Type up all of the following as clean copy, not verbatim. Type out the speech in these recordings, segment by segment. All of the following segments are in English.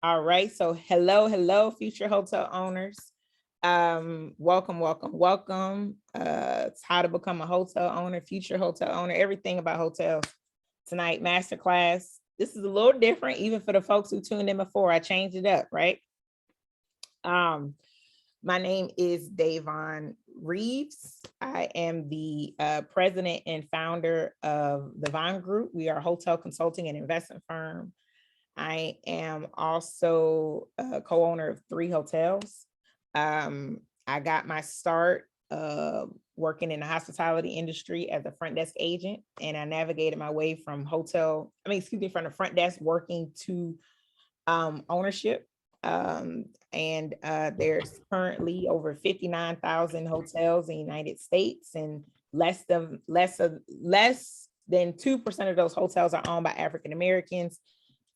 All right. So hello, future hotel owners. Welcome, welcome, welcome. It's how to become a hotel owner, future hotel owner, everything about hotels. Tonight, masterclass. This is a little different, even for the folks who tuned in before. I changed it up, right? Um, my name is Davon Reeves. I am the president and founder of the Vine Group. We are a hotel consulting and investment firm. I am also a co-owner of 3 hotels. I got my start working in the hospitality industry as a front desk agent, and I navigated my way from from the front desk working to ownership. And there's currently over 59,000 hotels in the United States, and less than 2% of those hotels are owned by African Americans,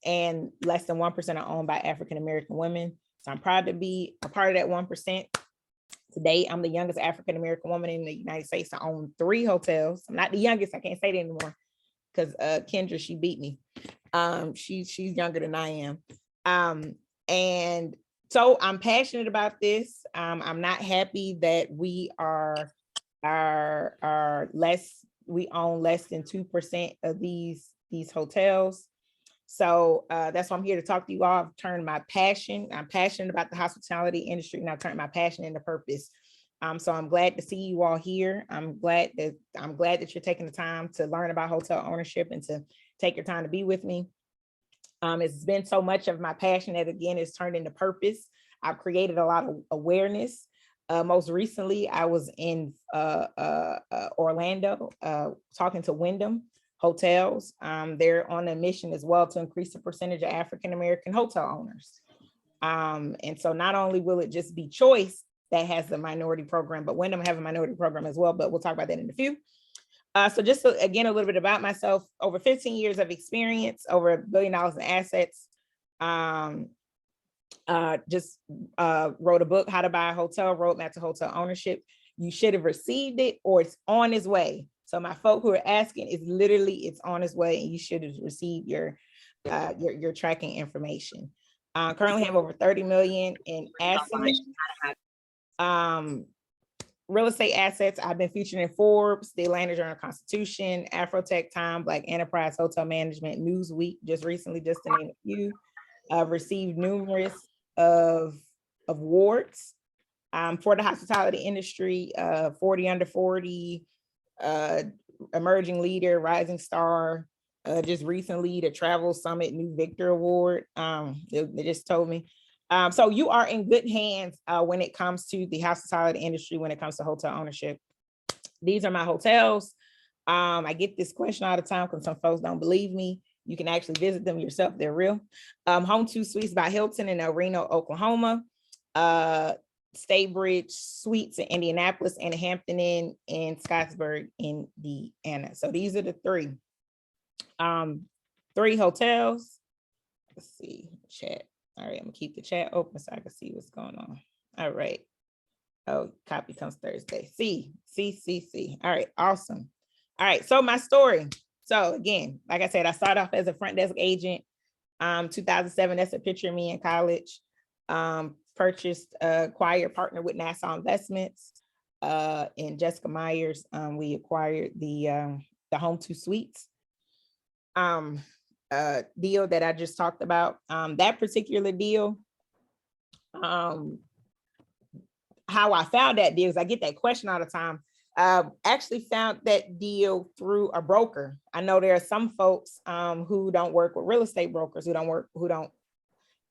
and less than 1% are owned by African American women. So I'm proud to be a part of that 1%. Today, I'm the youngest African American woman in the United States to own 3 hotels. I'm not the youngest, I can't say that anymore, because Kendra, she beat me. She's younger than I am. And so I'm passionate about this. I'm not happy that we own less than 2% of these hotels. So that's why I'm here to talk to you all. I've turned my passion. I'm passionate about the hospitality industry, and I've turned my passion into purpose. So I'm glad to see you all here. I'm glad that you're taking the time to learn about hotel ownership and to take your time to be with me. It's been so much of my passion that, again, is turned into purpose. I've created a lot of awareness. Most recently, I was in Orlando talking to Wyndham Hotels. They're on a mission as well to increase the percentage of African American hotel owners. And so not only will it just be Choice that has the minority program, but Wyndham have a minority program as well, but we'll talk about that in a few. So just again, a little bit about myself: over 15 years of experience, over $1 billion in assets. Just wrote a book, How to Buy a Hotel, Roadmap to Hotel Ownership. You should have received it, or it's on its way. So my folk who are asking, is literally, it's on its way, and you should have received your tracking information. Currently have over 30 million in assets. Real estate assets. I've been featured in Forbes, the Atlanta Journal-Constitution, Afrotech, Time, Black Enterprise, Hotel Management, Newsweek, just recently, just to name a few. I've received numerous of awards for the hospitality industry, 40 under 40, emerging leader, rising star, just recently the Travel Summit New Victor Award. They just told me. So you are in good hands when it comes to the hospitality industry, when it comes to hotel ownership. These are my hotels. I get this question all the time because some folks don't believe me. You can actually visit them yourself. They're real. Home2 Suites by Hilton in El Reno, Oklahoma. Staybridge Suites in Indianapolis, and Hampton Inn in Scottsburg, Indiana. So these are the 3. 3 hotels. Let's see, chat. All right, I'm gonna keep the chat open so I can see what's going on. All right. Oh, copy comes Thursday. See. All right, awesome. All right, so my story. So again, like I said, I started off as a front desk agent. 2007, that's a picture of me in college. Purchased, acquired, partnered with Nassau Investments and Jessica Myers. We acquired the Home2 Suites deal that I just talked about. That particular deal, how I found that deal is I get that question all the time. Actually found that deal through a broker. I know there are some folks who don't work with real estate brokers, who don't.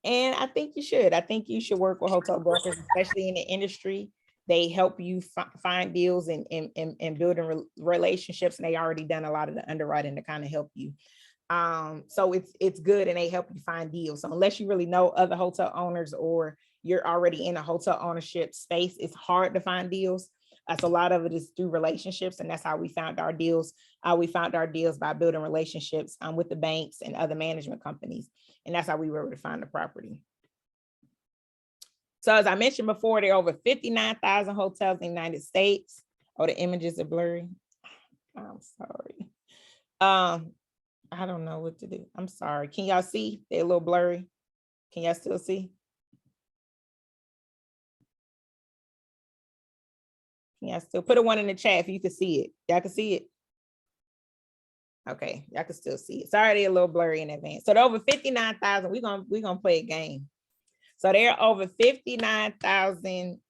And I think you should. I think you should work with hotel brokers, especially in the industry. They help you find deals and building relationships, and they already done a lot of the underwriting to kind of help you. So it's good, and they help you find deals. So unless you really know other hotel owners or you're already in a hotel ownership space, it's hard to find deals. So a lot of it is through relationships, and that's how we found our deals. We found our deals by building relationships with the banks and other management companies, and that's how we were able to find the property. So as I mentioned before, there are over 59,000 hotels in the United States. Oh, the images are blurry. I'm sorry. I don't know what to do. I'm sorry. Can y'all see? They're a little blurry. Can y'all still see? Can y'all still put a 1 in the chat if you can see it? Y'all can see it? Okay, y'all can still see it. It's already a little blurry in advance. So they're over 59,000. We're gonna play a game. So there are over 59,000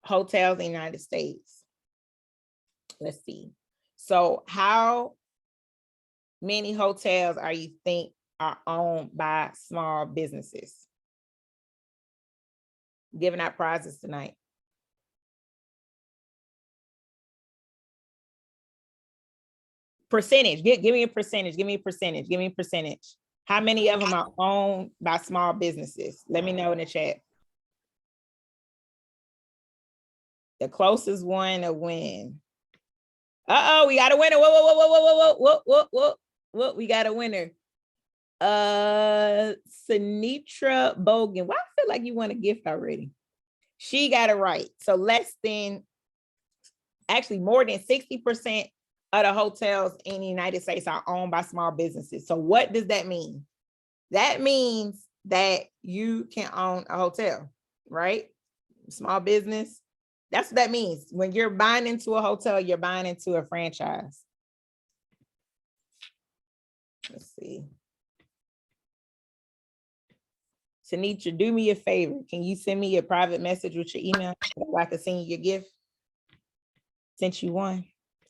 hotels in the United States. Let's see. So how many hotels are you think are owned by small businesses? Giving out prizes tonight. Percentage. Give me a percentage. Give me a percentage. Give me a percentage. How many of them are owned by small businesses? Let me know in the chat. The closest one to win. Uh-oh, we got a winner. Whoa. We got a winner. Sinitra Bogan. Why I feel like you won a gift already? She got it right. So more than 60% of the hotels in the United States are owned by small businesses. So what does that mean? That means that you can own a hotel, right? Small business. That's what that means. When you're buying into a hotel, you're buying into a franchise. Let's see. Sinitra, do me a favor. Can you send me a private message with your email so I can send you your gift since you won?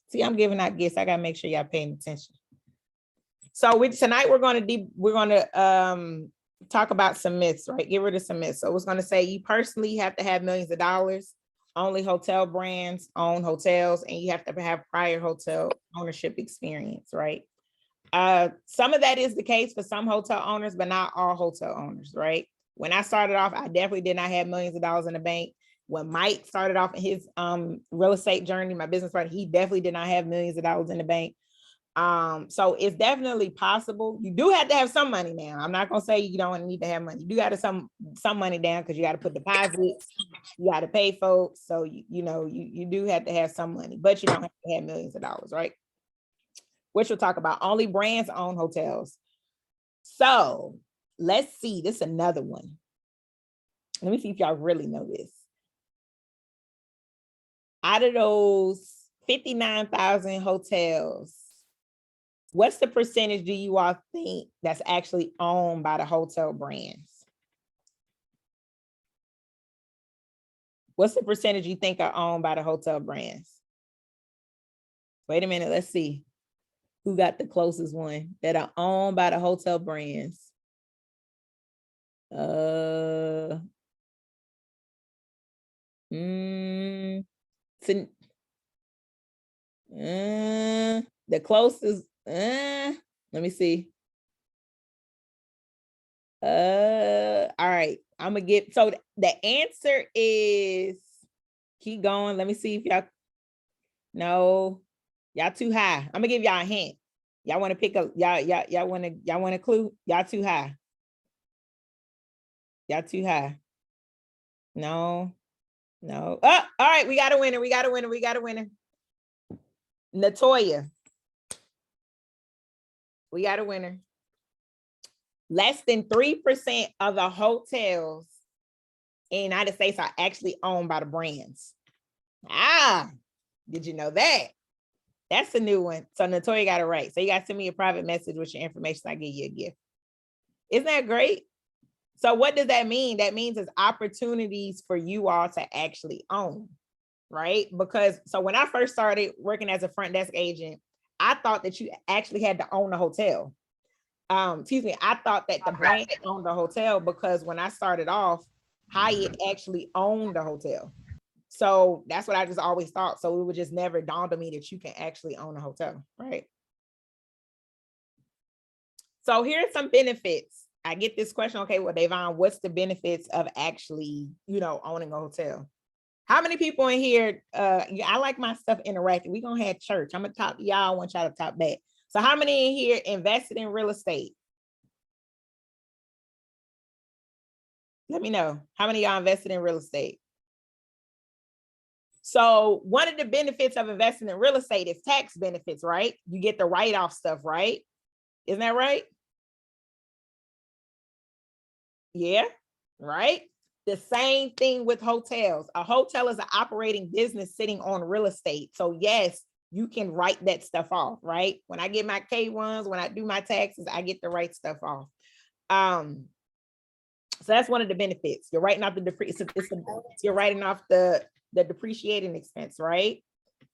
See, I'm giving out gifts. I gotta make sure y'all paying attention. So tonight we're gonna talk about some myths, right? Get rid of some myths. So it's gonna say you personally have to have millions of dollars. Only hotel brands own hotels, and you have to have prior hotel ownership experience, right? Some of that is the case for some hotel owners, but not all hotel owners, right? When I started off, I definitely did not have millions of dollars in the bank. When Mike started off in his real estate journey, my business partner, he definitely did not have millions of dollars in the bank. So it's definitely possible. You do have to have some money now. I'm not gonna say you don't need to have money. You do got to some money down because you got to put deposits, you got to pay folks. So you do have to have some money, but you don't have to have millions of dollars, right? Which we'll talk about. Only brands own hotels. So let's see. This is another one. Let me see if y'all really know this. Out of those 59,000 hotels, what's the percentage do you all think that's actually owned by the hotel brands? What's the percentage you think are owned by the hotel brands? Wait a minute, let's see. Who got the closest one that are owned by the hotel brands? The closest, let me see. All right, I'm gonna get, so the answer is, keep going. Let me see if y'all, no, y'all too high. I'm gonna give y'all a hint. Y'all want to pick up, y'all want a clue? Y'all too high. Y'all too high. No. Oh, all right, we got a winner. Natoya. We got a winner. Less than 3% of the hotels in the United States are actually owned by the brands. Did you know that? That's a new one. So Natoya got it right. So you got to send me a private message with your information. I give you a gift. Isn't that great? So what does that mean? That means it's opportunities for you all to actually own, right? Because so when I first started working as a front desk agent, I thought that you actually had to own the hotel. I thought that the brand owned the hotel because when I started off, Hyatt actually owned the hotel. So that's what I just always thought. So it would just never dawned on me that you can actually own a hotel, right? So here's some benefits. I get this question, okay, well, Davon, what's the benefits of actually, owning a hotel? How many people in here, I like my stuff interactive. We're going to have church. I'm going to top y'all. I want y'all to top back. So how many in here invested in real estate? Let me know. How many of y'all invested in real estate? So one of the benefits of investing in real estate is tax benefits, right? You get the write-off stuff, right? Isn't that right? Yeah, right. The same thing with hotels. A hotel is an operating business sitting on real estate. So yes, you can write that stuff off, right? When I get my K1s, when I do my taxes, I get to write stuff off. So that's one of the benefits. You're writing off the you're writing off the depreciating expense, right?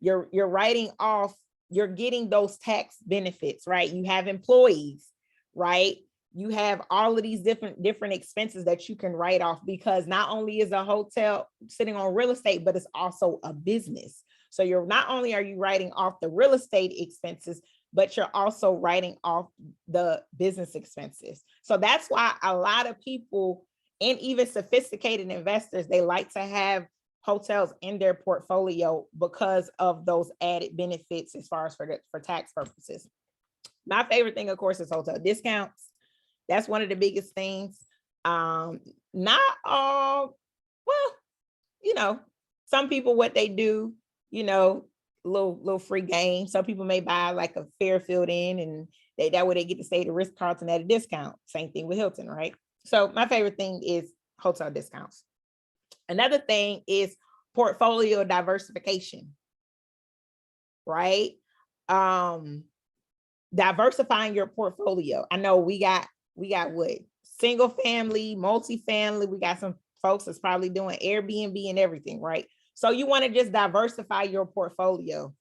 You're writing off, you're getting those tax benefits, right? You have employees, right? You have all of these different expenses that you can write off, because not only is a hotel sitting on real estate, but it's also a business. So you're not only are you writing off the real estate expenses, but you're also writing off the business expenses. So that's why a lot of people, and even sophisticated investors, they like to have hotels in their portfolio because of those added benefits as far as for tax purposes. My favorite thing, of course, is hotel discounts. That's one of the biggest things. Not all, well, you know, some people, what they do, you know, little free game. Some people may buy like a Fairfield Inn, and that way they get to stay at the Ritz-Carlton at a discount. Same thing with Hilton, right? So my favorite thing is hotel discounts. Another thing is portfolio diversification, right? Diversifying your portfolio. I know we got what? Single family, multifamily. We got some folks that's probably doing Airbnb and everything, right? So you want to just diversify your portfolio.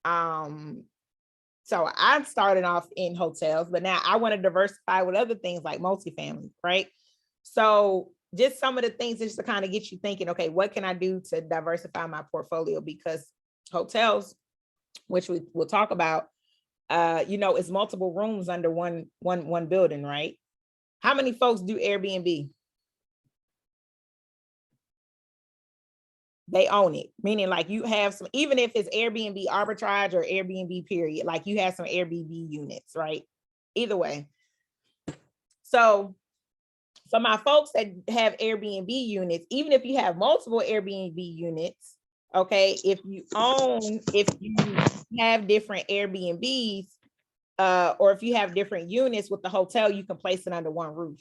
So I started off in hotels, but now I want to diversify with other things like multifamily, right? So just some of the things just to kind of get you thinking, okay, what can I do to diversify my portfolio? Because hotels, which we will talk about, you know, it's multiple rooms under one building, right? How many folks do Airbnb? They own it, meaning like you have some, even if it's Airbnb arbitrage or Airbnb period, like you have some Airbnb units, right? Either way. So my folks that have Airbnb units, even if you have multiple Airbnb units, okay, if you have different Airbnbs, or if you have different units with the hotel, you can place it under one roof,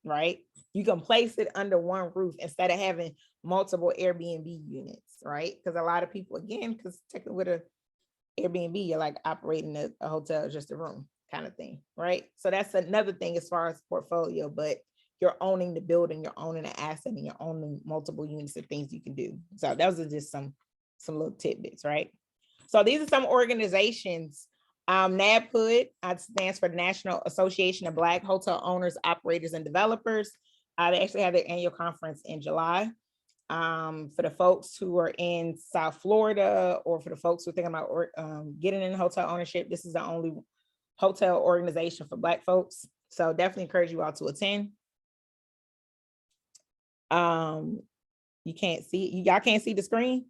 right? You can place it under one roof instead of having multiple Airbnb units, right? Because a lot of people, again, because technically with a Airbnb, you're like operating a hotel, just a room kind of thing, right? So that's another thing as far as portfolio, but you're owning the building, you're owning an asset, and you're owning multiple units of things you can do. So those are just some little tidbits, right? So these are some organizations. NABHOOD stands for the National Association of Black Hotel Owners, Operators, and Developers. They actually have their annual conference in July. For the folks who are in South Florida, or for the folks who are thinking about getting in hotel ownership, this is the only hotel organization for Black folks. So definitely encourage you all to attend. You can't see, y'all can't see the screen?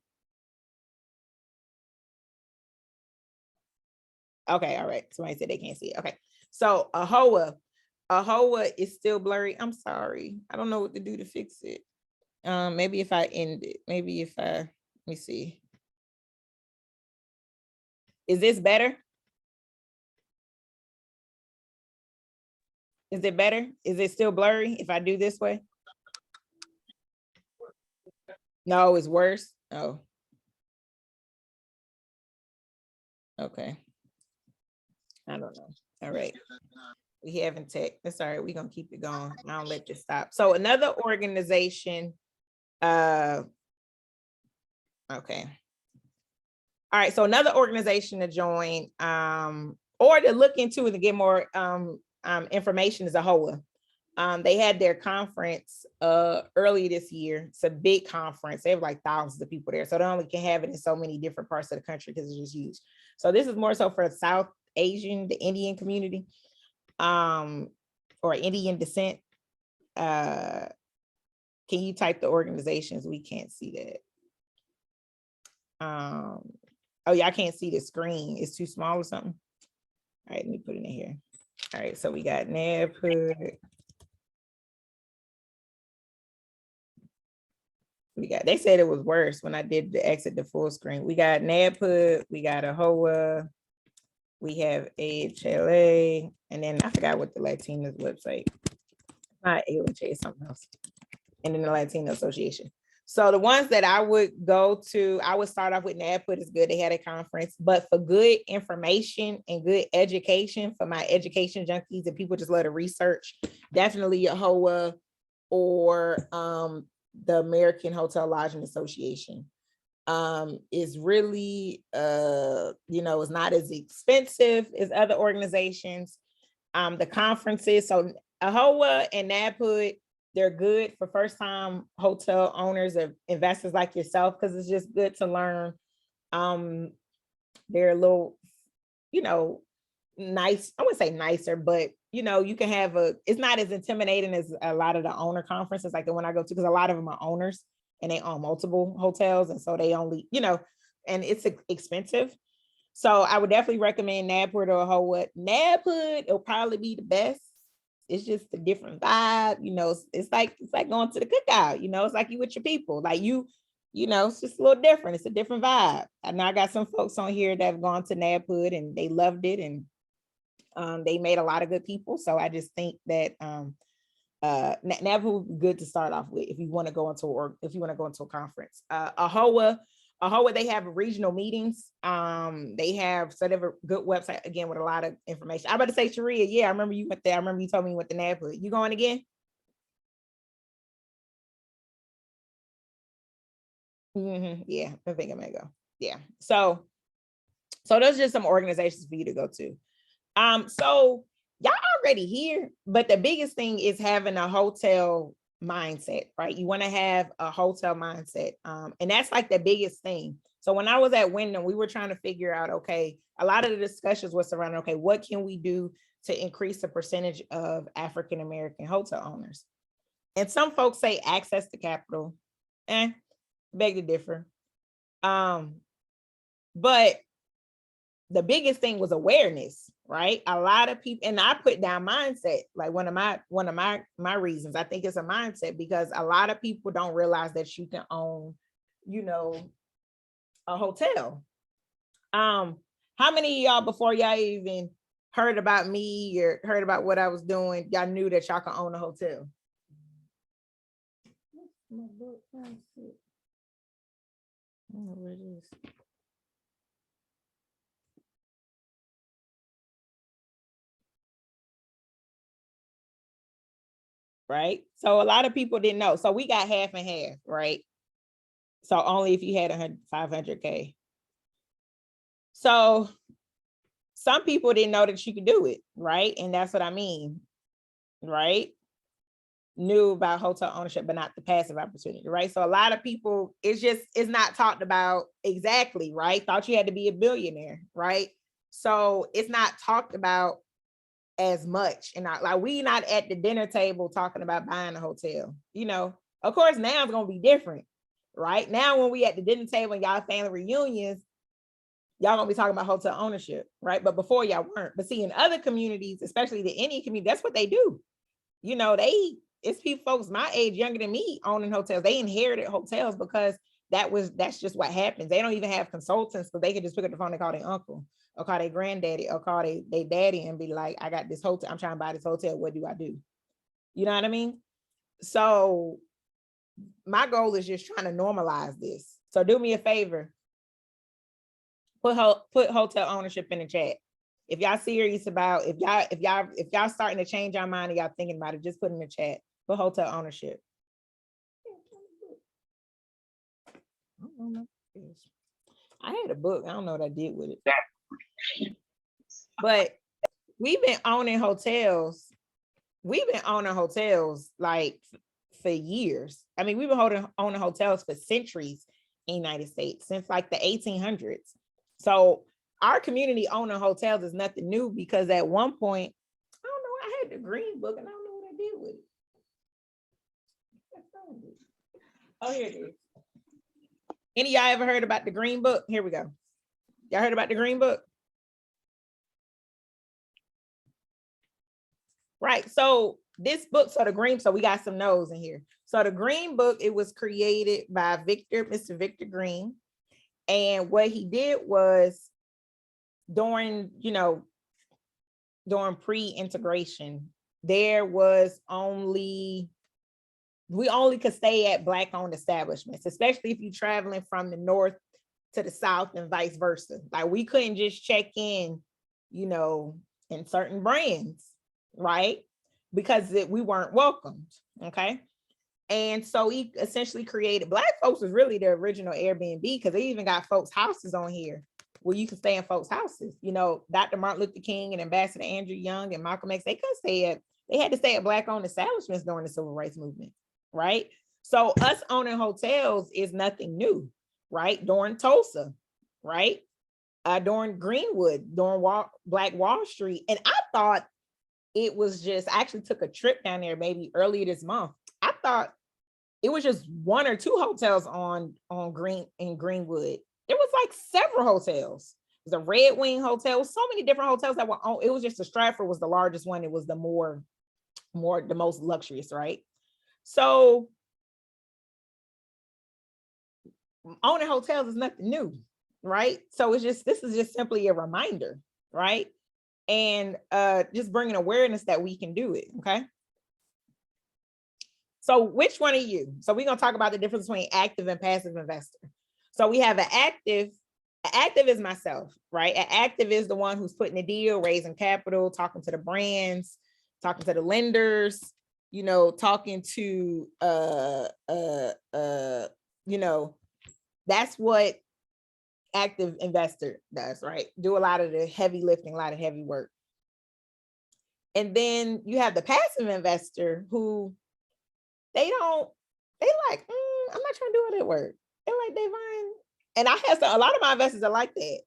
Okay, all right. Somebody said they can't see it. Okay. So AHOA is still blurry. I'm sorry. I don't know what to do to fix it. Maybe if I end it, let me see. Is this better? Is it better? Is it still blurry if I do this way? No, it's worse. Oh. Okay. I don't know. All right. We haven't tech. That's all right. We're gonna keep it going. I don't let this stop. So another organization. Okay. All right. So another organization to join, or to look into and to get more information is AHOA. They had their conference early this year. It's a big conference. They have like thousands of people there. So they only can have it in so many different parts of the country because it's just huge. So this is more so for South Asian, the Indian community, or Indian descent. Can you type the organizations? We can't see that. Oh yeah, I can't see the screen. It's too small or something. All right, let me put it in here. All right, so we got NABHOOD. They said it was worse when I did the exit the full screen. We got NABHOOD, we got AHOA, we have AHLA, and then I forgot what the Latinas website. Not AOHA, it's something else. And then the Latino Association. So the ones that I would go to, I would start off with NABPUT is good. They had a conference, but for good information and good education for my education junkies and people just love to research, definitely YAHOA or the American Hotel Lodging Association is really, it's not as expensive as other organizations. The conferences, so AHOA and NABPUT, they're good for first-time hotel owners or investors like yourself, because it's just good to learn. They're a little, nice. I wouldn't say nicer, but you can have it's not as intimidating as a lot of the owner conferences, like the one I go to, because a lot of them are owners and they own multiple hotels. And so they only, and it's expensive. So I would definitely recommend NABPUT or AHOA. NABPUT, it'll probably be the best. It's just a different vibe, it's like going to the cookout, it's like you with your people, like it's just a little different. It's a different vibe. I know I got some folks on here that have gone to NABPUT and they loved it, and they made a lot of good people. So I just think that NABPUT would be good to start off with if you want to go into a conference. AHOA, they have regional meetings. They have a good website again with a lot of information. I'm about to say, Sharia, yeah, I remember you went there. I remember you told me you went to NABPUT. You going again? Yeah, I think I may go. Yeah. So those are just some organizations for you to go to. So y'all already here, but the biggest thing is having a hotel mindset, right? You want to have a hotel mindset. And that's like the biggest thing. So when I was at Wyndham, we were trying to figure out, okay, a lot of the discussions was surrounding, okay, what can we do to increase the percentage of African-American hotel owners? And some folks say access to capital. Beg to differ. But the biggest thing was awareness, right? A lot of people, and I put down mindset, like one of my reasons. I think it's a mindset because a lot of people don't realize that you can own, a hotel. How many of y'all, before y'all even heard about me or heard about what I was doing, y'all knew that y'all could own a hotel? I don't know where it is. Right? So a lot of people didn't know. So we got half and half, right? So only if you had 500K. So some people didn't know that you could do it, right? And that's what I mean, right? Knew about hotel ownership, but not the passive opportunity, right? So a lot of people, it's not talked about exactly, right? Thought you had to be a billionaire, right? So it's not talked about as much. And we not at the dinner table talking about buying a hotel, of course now it's going to be different, right? Now when we at the dinner table and y'all family reunions, y'all gonna be talking about hotel ownership, right? But before y'all weren't. But see, in other communities, especially the Indian community, that's what they do. It's people, folks my age, younger than me, owning hotels. They inherited hotels because that's just what happens. They don't even have consultants, so they can just pick up the phone and call their uncle or call their granddaddy or call their daddy and be like, I got this hotel, I'm trying to buy this hotel, what do I do? You know what I mean? So my goal is just trying to normalize this. So do me a favor, put hotel ownership in the chat. If y'all serious about, if y'all starting to change your mind and y'all thinking about it, just put in the chat, put hotel ownership. I had a book. I don't know what I did with it. But we've been owning hotels. We've been owning hotels like for years. I mean, we've been owning hotels for centuries in the United States, since like the 1800s. So our community owning hotels is nothing new, because at one point, I don't know, I had the green book and I don't know what I did with it. Oh, here it is. Any of y'all ever heard about the green book? Here we go. Y'all heard about the green book? Right. So this book, so we got some no's in here. So the green book, it was created by Mr. Victor Green. And what he did was during pre-integration, there was only, we only could stay at Black owned establishments, especially if you're traveling from the north to the south and vice versa. Like we couldn't just check in, you know, in certain brands, right? Because we weren't welcomed. Okay. And so he essentially created, Black folks was really the original Airbnb, because they even got folks' houses on here where you can stay in folks' houses. You know, Dr. Martin Luther King and Ambassador Andrew Young and Malcolm X, they couldn't stay at, they had to stay at Black owned establishments during the civil rights movement, right? So us owning hotels is nothing new, right? During Tulsa, right? During Greenwood, during Black Wall Street. And I thought it was just, I actually took a trip down there maybe earlier this month. I thought it was just one or two hotels in Greenwood. There was like several hotels. It was a Red Wing hotel, so many different hotels that were on. It was just the Stratford was the largest one. It was the the most luxurious, right? So owning hotels is nothing new, right? So it's just, this is just simply a reminder, right? And just bringing awareness that we can do it, okay? So which one are you? So we're gonna talk about the difference between active and passive investor. So we have an active is myself, right? An active is the one who's putting the deal, raising capital, talking to the brands, talking to the lenders, you know, talking to, you know, that's what active investor does, right? Do a lot of the heavy lifting, a lot of heavy work. And then you have the passive investor who they like, I'm not trying to do all that work. They're like, they fine. And I have a lot of my investors are like that.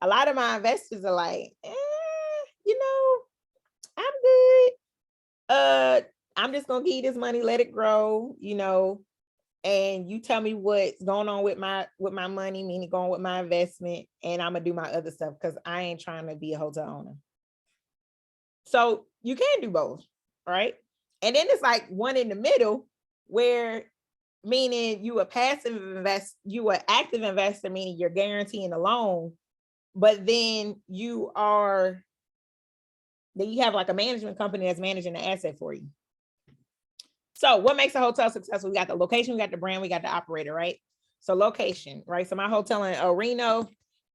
A lot of my investors are like, you know, I'm good. I'm just gonna give you this money, let it grow, you know, and you tell me what's going on with my money, meaning going with my investment, and I'm gonna do my other stuff because I ain't trying to be a hotel owner. So you can do both, right? And then it's like one in the middle where, meaning you a passive investor, you an active investor, meaning you're guaranteeing a loan, but then you have like a management company that's managing the asset for you. So what makes a hotel successful? We got the location, we got the brand, we got the operator, right? So location, right? So my hotel in El Reno,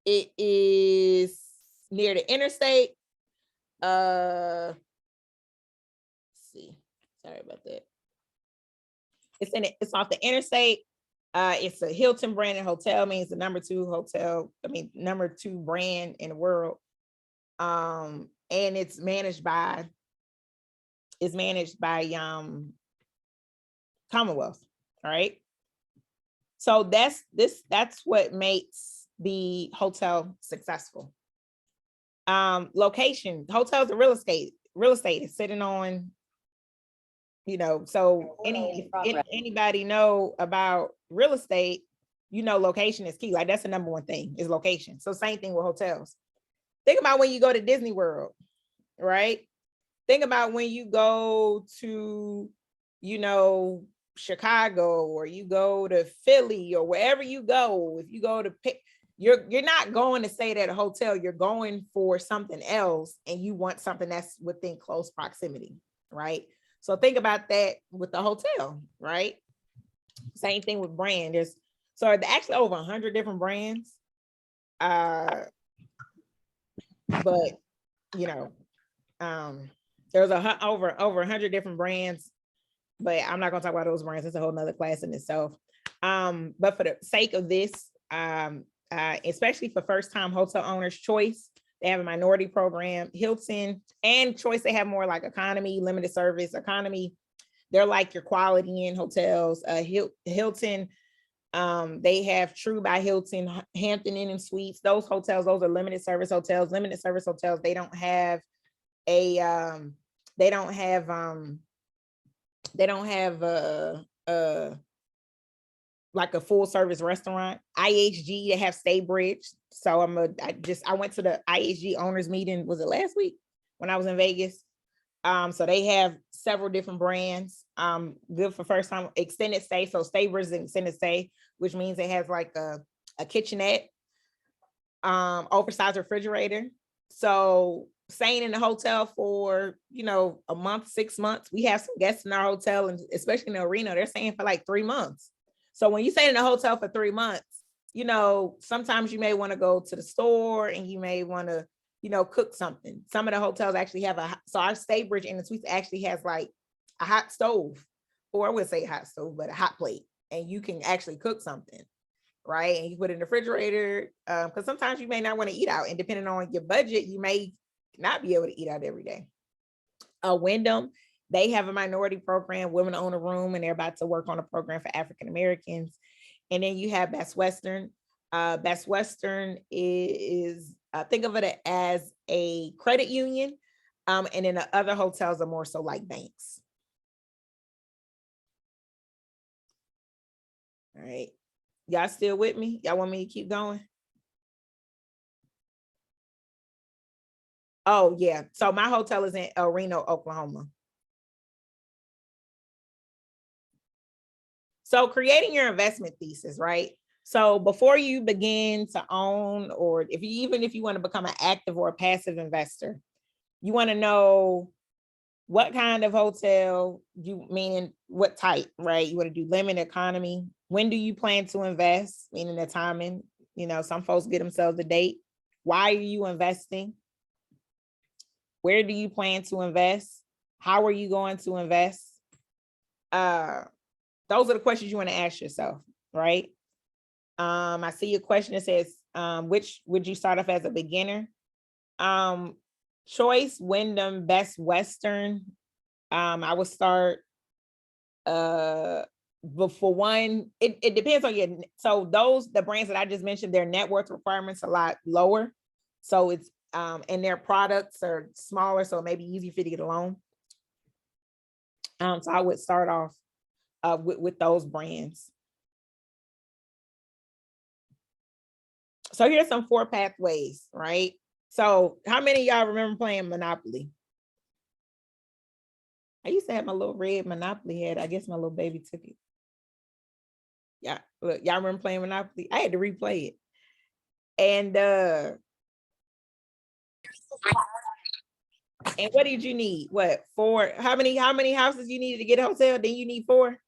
it is near the interstate. Let's see, sorry about that. It's off the interstate. It's a Hilton branded hotel, means the number 2 brand in the world. And it's managed by Commonwealth. All right. So that's what makes the hotel successful. Location, hotels are real estate. Real estate is sitting on, you know, so anybody know about real estate, you know, location is key. Like that's the number one thing is location. So same thing with hotels. Think about when you go to Disney World, right? Think about when you go to, you know, Chicago, or you go to Philly, or wherever you go. If you go to you're not going to stay at a hotel, you're going for something else, and you want something that's within close proximity, right? So think about that with the hotel, right? Same thing with brand. There's actually over 100 different brands. But you know, there's over 100 different brands, but I'm not gonna talk about those brands. It's a whole nother class in itself. But for the sake of this, especially for first-time hotel owners, Choice, they have a minority program. Hilton and Choice, they have more like economy, limited service. Economy, they're like your Quality Inn hotels. Hilton, they have True by Hilton, Hampton Inn and Suites. Those hotels, those are limited service hotels. Limited service hotels, they don't have like a full service restaurant. IHG, they have Staybridge. So I went to the IHG owners meeting, was it last week when I was in Vegas? So they have several different brands, good for first time extended stay. So Staybridge is an extended stay, which means it has like a kitchenette, oversized refrigerator. So staying in the hotel for, a month, 6 months. We have some guests in our hotel, and especially in the arena, they're staying for like 3 months. So when you stay in the hotel for 3 months, sometimes you may want to go to the store and you may want to, cook something. Some of the hotels actually have so our Staybridge in the suites actually has like a hot stove, or I would say hot stove, but a hot plate, and you can actually cook something, right? And you put it in the refrigerator, because sometimes you may not want to eat out, and depending on your budget, you may not be able to eat out every day. Wyndham, they have a minority program, women own a room, and they're about to work on a program for African Americans. And then you have Best Western. Best Western is think of it as a credit union, and then the other hotels are more so like banks. All right, y'all still with me? Y'all want me to keep going? Oh yeah, so my hotel is in El Reno, Oklahoma. So creating your investment thesis, right? So before you begin to own, or even if you want to become an active or a passive investor, you want to know what kind of hotel, meaning what type, right? You want to do limited economy. When do you plan to invest? Meaning the timing. Some folks get themselves a date. Why are you investing? Where do you plan to invest? How are you going to invest? Those are the questions you want to ask yourself, right? I see a question that says, which would you start off as a beginner? Choice, Wyndham, Best Western. I would start, but for one, it depends on so the brands that I just mentioned, their net worth requirements are a lot lower. So it's, and their products are smaller, so it may be easy for you to get a loan. So I would start off with those brands. So here's some 4 pathways, right? So how many of y'all remember playing Monopoly? I used to have my little red Monopoly head. I guess my little baby took it. Yeah, look, y'all remember playing Monopoly? I had to replay it. And what did you need? What, 4? How many houses you needed to get a hotel? Then you need 4,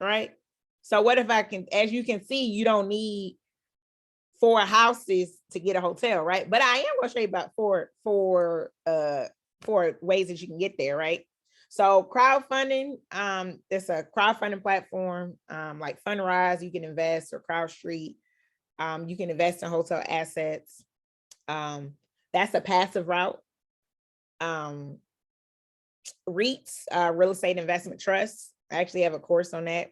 right? So what if as you can see, you don't need 4 houses to get a hotel, right? But I am going to show you about 4 ways that you can get there, right? So crowdfunding, there's a crowdfunding platform like Fundrise. You can invest, or CrowdStreet. You can invest in hotel assets. That's a passive route. REITs, real estate investment trusts. I actually have a course on that.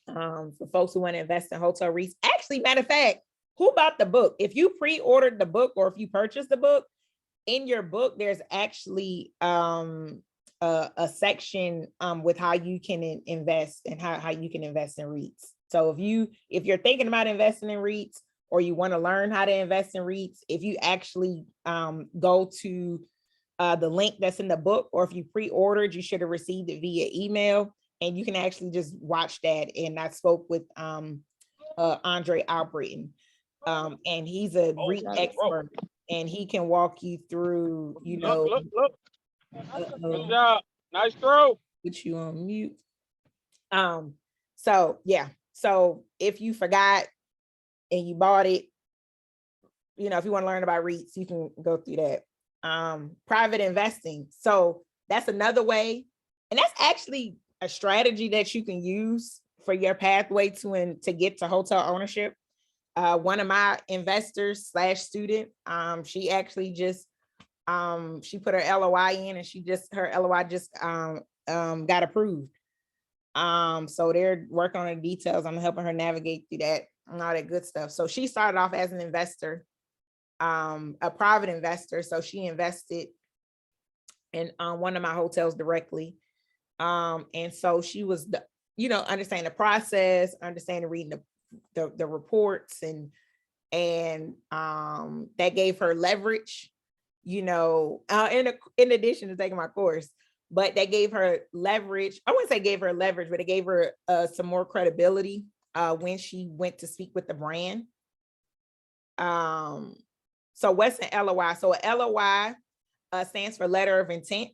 For folks who want to invest in hotel REITs. Actually, matter of fact, who bought the book? If you pre-ordered the book, or if you purchased the book, in your book, there's actually a section with how you can invest, and how you can invest in REITs. So if you're thinking about investing in REITs, or you want to learn how to invest in REITs, if you actually go to the link that's in the book, or if you pre-ordered, you should have received it via email, and you can actually just watch that. And I spoke with Andre Albritton, and he's a REIT expert, and he can walk you through, Look. Good job. Nice throw. Put you on mute. So yeah. So if you forgot and you bought it, if you want to learn about REITs, you can go through that. Private investing. So that's another way. And that's actually a strategy that you can use for your pathway to get to hotel ownership. One of my investors / student, she actually just, she put her LOI in, and her LOI just got approved. So they're working on the details. I'm helping her navigate through that and all that good stuff. So she started off as an investor, a private investor. So she invested in one of my hotels directly. And so she was, understanding the process, reading the reports, and that gave her leverage, in addition to taking my course. But that gave her leverage. I wouldn't say gave her leverage, but it gave her some more credibility when she went to speak with the brand. So what's an LOI? So an LOI stands for letter of intent.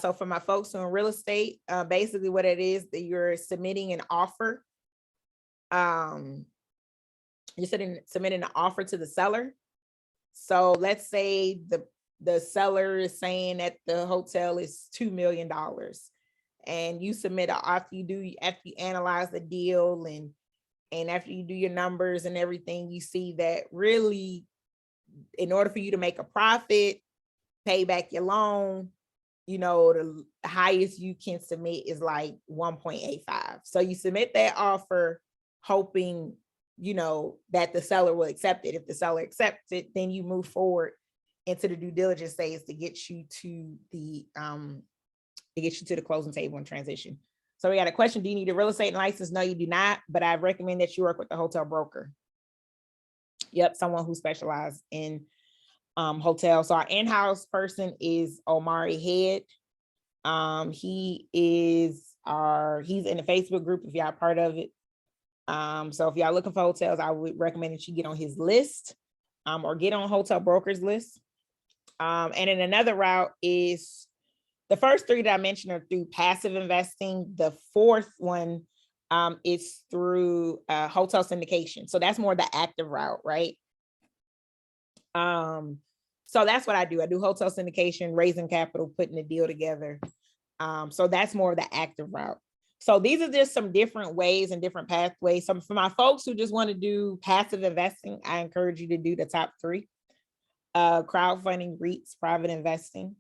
So for my folks who are in real estate, basically what it is that you're submitting an offer. You're submitting an offer to the seller. So let's say the seller is saying that the hotel is $2 million, and you submit after you analyze the deal and after you do your numbers and everything, you see that really, in order for you to make a profit, pay back your loan, the highest you can submit is like 1.85. So you submit that offer hoping, that the seller will accept it. If the seller accepts it, then you move forward into the due diligence phase to get you to the closing table and transition. So we got a question. Do you need a real estate license? No, you do not, but I recommend that you work with the hotel broker. Yep, someone who specializes in hotels. So our in-house person is Omari Head. He's in the Facebook group if y'all part of it. So if y'all looking for hotels, I would recommend that you get on his list, or get on hotel brokers list. And then another route is, the first three that I mentioned are through passive investing. The fourth one is through hotel syndication. So that's more the active route, right? So that's what I do. I do hotel syndication, raising capital, putting the deal together. So that's more of the active route. So these are just some different ways and different pathways. So for my folks who just want to do passive investing, I encourage you to do the top three: crowdfunding, REITs, private investing.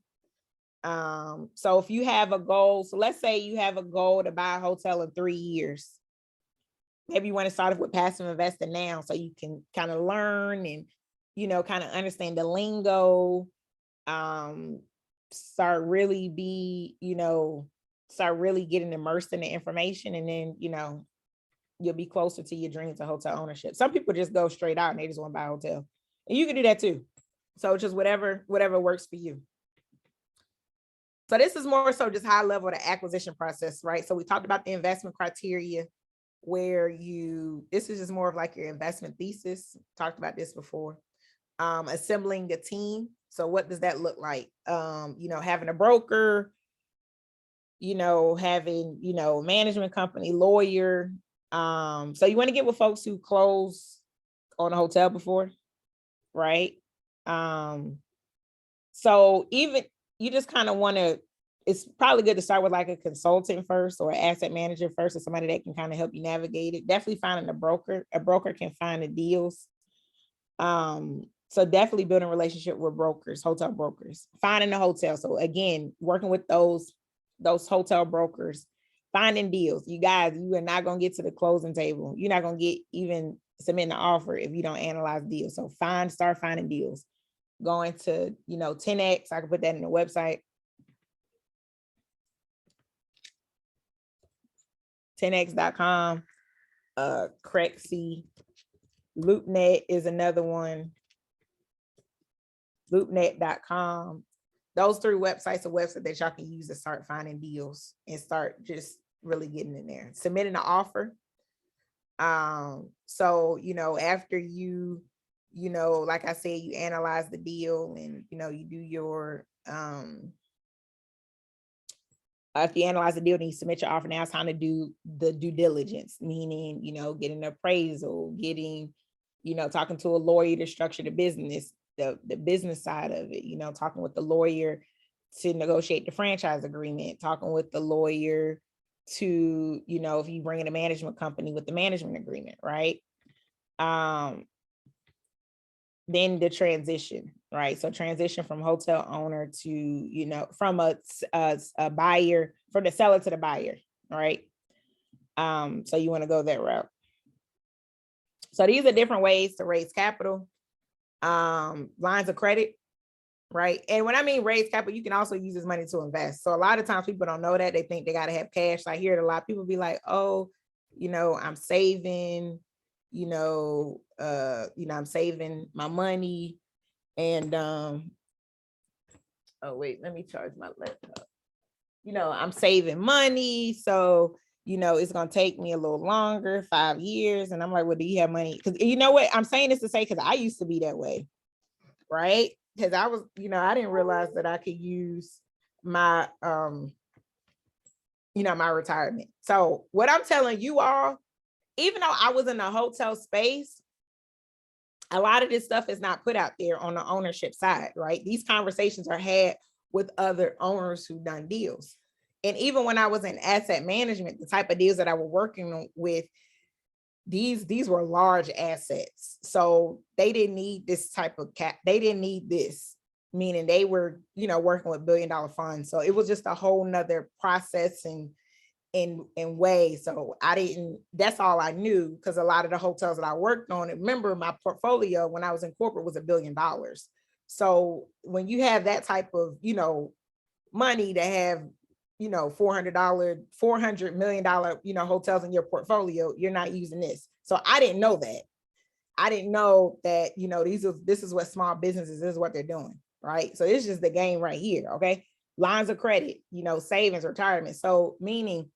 So if you have a goal, so let's say you have a goal to buy a hotel in 3 years. Maybe you want to start off with passive investing now, so you can kind of learn and, kind of understand the lingo, start really getting immersed in the information. And then, you'll be closer to your dreams of hotel ownership. Some people just go straight out and they just want to buy a hotel, and you can do that too. So just whatever works for you. So this is more so just high level, the acquisition process, right? So we talked about the investment criteria, where this is just more of like your investment thesis. Talked about this before. Assembling a team. So what does that look like? Having a broker, having, management company, lawyer. So you want to get with folks who close on a hotel before, right? So even you just kind of want to, it's probably good to start with like a consultant first, or an asset manager first, or somebody that can kind of help you navigate it. Definitely finding a broker can find the deals. So definitely building a relationship with brokers, hotel brokers, finding a hotel. So again, working with those hotel brokers, finding deals. You guys, you are not going to get to the closing table. You're not going to get even submitting an offer if you don't analyze deals. So start finding deals. Going to, 10X, I can put that in the website. 10x.com, Crexy, LoopNet is another one. LoopNet.com. Those three websites are websites that y'all can use to start finding deals and start just really getting in there. Submitting an offer. So, after you, like I said, you analyze the deal and, you do your, if you analyze the deal and you submit your offer, now it's time to do the due diligence, meaning, getting an appraisal, getting, talking to a lawyer to structure the business, the business side of it, talking with the lawyer to negotiate the franchise agreement, talking with the lawyer to, if you bring in a management company with the management agreement, right? Then the transition, right? So transition from hotel owner to, from a buyer, from the seller to the buyer, right? So you want to go that route. So these are different ways to raise capital. Lines of credit, right? And when I mean raise capital, you can also use this money to invest. So a lot of times people don't know that. They think they got to have cash. I hear it a lot. People be like, oh, I'm saving, I'm saving my money. And oh wait, let me charge my laptop. I'm saving money. So, it's gonna take me a little longer, 5 years. And I'm like, well, do you have money? Because you know what? I'm saying this to say, because I used to be that way. Right. because I was, I didn't realize that I could use my my retirement. So what I'm telling you all, even though I was in the hotel space, a lot of this stuff is not put out there on the ownership side, right? These conversations are had with other owners who done deals. And even when I was in asset management, the type of deals that I was working with, these were large assets. So they didn't need this type of cap. They didn't need this, meaning they were, working with $1 billion funds. So it was just a whole nother process and in way. So that's all I knew, because a lot of the hotels that I worked on, remember my portfolio when I was in corporate was $1 billion. So when you have that type of, money to have, $400 million, hotels in your portfolio, you're not using this. So I didn't know that. I didn't know that, this is what small businesses, this is what they're doing, right? So it's just the game right here, okay? Lines of credit, savings, retirement. So meaning,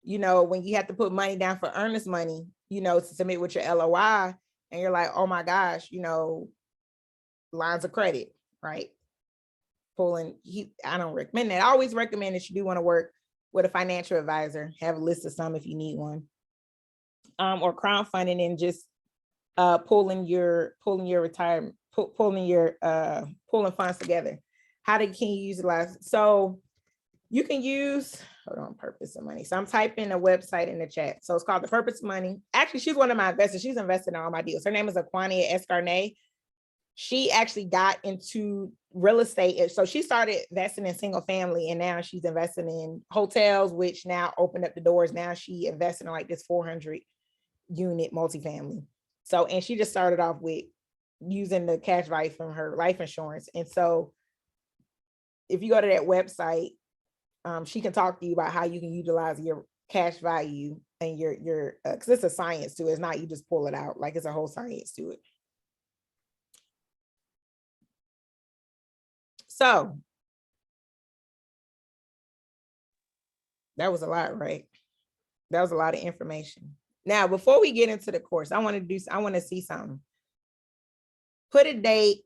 when you have to put money down for earnest money, to submit with your LOI, and you're like, oh my gosh, lines of credit, right? I don't recommend that. I always recommend that you do want to work with a financial advisor, have a list of some if you need one, or crowdfunding and just pulling your retirement, pulling funds together. Can you utilize? So you can use, hold on, purpose of money. So I'm typing a website in the chat. So it's called The Purpose of Money. Actually, she's one of my investors. She's invested in all my deals. Her name is Aquania Escarnay. She actually got into real estate. So she started investing in single family, and now she's investing in hotels, which now opened up the doors. Now she invested in like this 400 unit multifamily. So, and she just started off with using the cash value from her life insurance. And so if you go to that website, she can talk to you about how you can utilize your cash value and your because it's a science to it. It's not you just pull it out, like it's a whole science to it. So that was a lot, right? That was a lot of information. Now, before we get into the course, I want to see something. Put a date.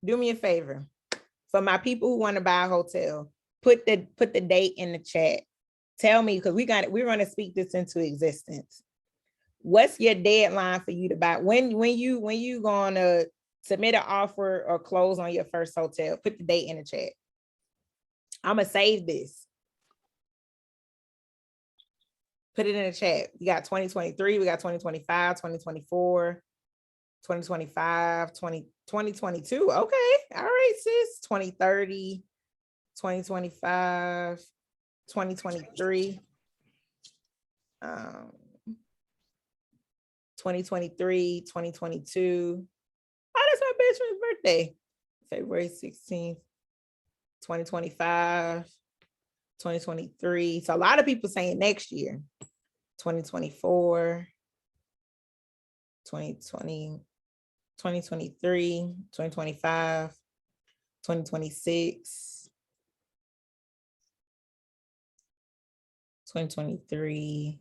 Do me a favor. For my people who want to buy a hotel, put the date in the chat. Tell me, because we're going to speak this into existence. What's your deadline for you to buy? When you going to submit an offer or close on your first hotel? Put the date in the chat. I'm going to save this. Put it in the chat. We got 2023, we got 2025, 2024, 2025, 2022. Okay. All right, sis. 2030, 2025, 2023. 2023, 2022. Oh, that's my best friend's birthday. February 16th, 2025, 2023. So a lot of people saying next year. 2024, 2020, 2023, 2025, 2026, 2023,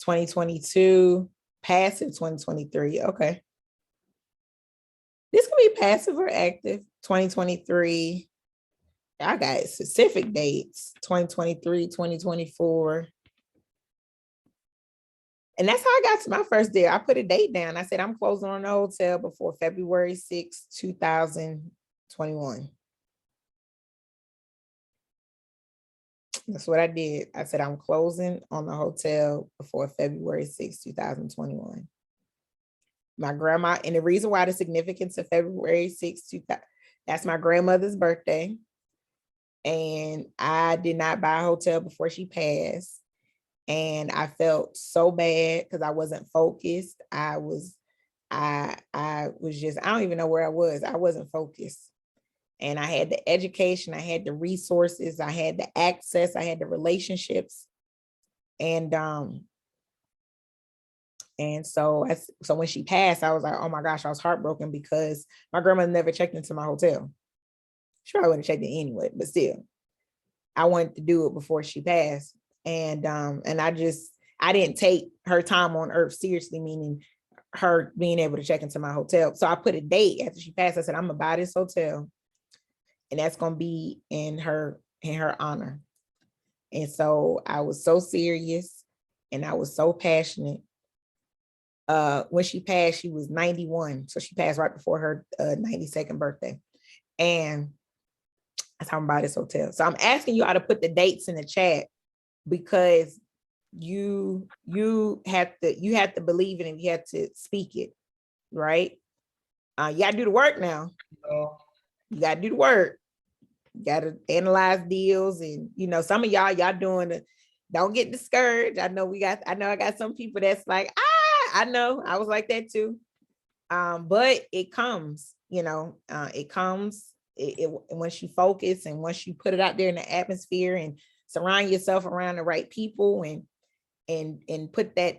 2022, passive 2023. Okay. This can be passive or active. 2023. I got specific dates, 2023, 2024. And that's how I got to my first deal. I put a date down. I said, I'm closing on the hotel before February 6, 2021. That's what I did. I said, I'm closing on the hotel before February 6, 2021. My grandma, and the reason why the significance of February 6, that's my grandmother's birthday. And I did not buy a hotel before she passed. And I felt so bad because I wasn't focused. I was just, I don't even know where I was. I wasn't focused. And I had the education, I had the resources, I had the access, I had the relationships. And so when she passed, I was like, oh my gosh, I was heartbroken because my grandmother never checked into my hotel. She probably would have checked it anyway, but still, I wanted to do it before she passed. And I didn't take her time on earth seriously, meaning her being able to check into my hotel. So I put a date after she passed. I said, I'm gonna buy this hotel, and that's gonna be in her honor. And so I was so serious and I was so passionate. When she passed, she was 91. So she passed right before her 92nd birthday. And that's how I'm buying this hotel. So I'm asking you all to put the dates in the chat, because you have to believe it and you have to speak it, right? You gotta do the work now. You gotta do the work. You gotta analyze deals, and some of y'all doing it. Don't get discouraged. I know I got some people that's like, I know I was like that too. But it comes, it comes. Once you focus and once you put it out there in the atmosphere and surround yourself around the right people and put that